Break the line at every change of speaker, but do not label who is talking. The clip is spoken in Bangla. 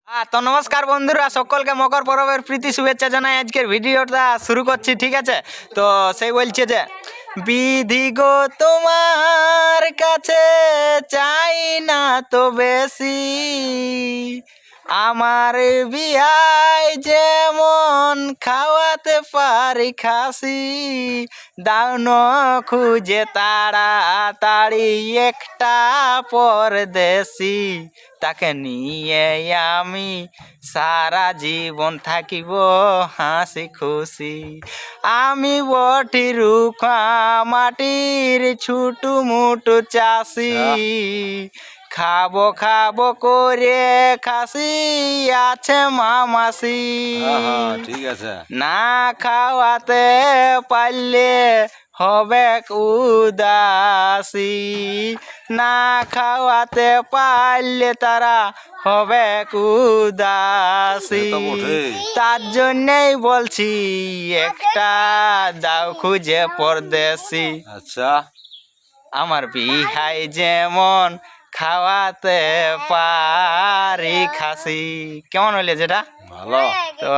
তো নমস্কার বন্ধুরা, সকলকে মকর পরবের প্রীতি শুভেচ্ছা জানাই। আজকের ভিডিওটা শুরু করছি, ঠিক আছে? তো সেই বলছে যে বিধি গো তোমার কাছে চাই না তো বেশি, আমার বিয়ায় যেমন খাওয়াতে পারি খাসি, দাও ন খুঁজে তাড়াতাড়ি একটা পরদেশি, তাকে নিয়ে আমি সারা জীবন থাকিব হাসি খুশি। আমি বটি রুখা মাটির ছুটু মুটু চাষি, খাবো খাবো করে খাসি আছে মামাসি।
ঠিক আছে।
না খাওয়াতে পারলে হবে উদাসী, না খাওয়াতে পারলে তারা হবে উদাসী। তার জন্যই বলছি একটা দাও খুঁজে পরদেশি।
আচ্ছা,
আমার বিহাই যেমন খাওয়াতে পারি খাসি। কেমন হইলে যেটা?
ভালো।
তো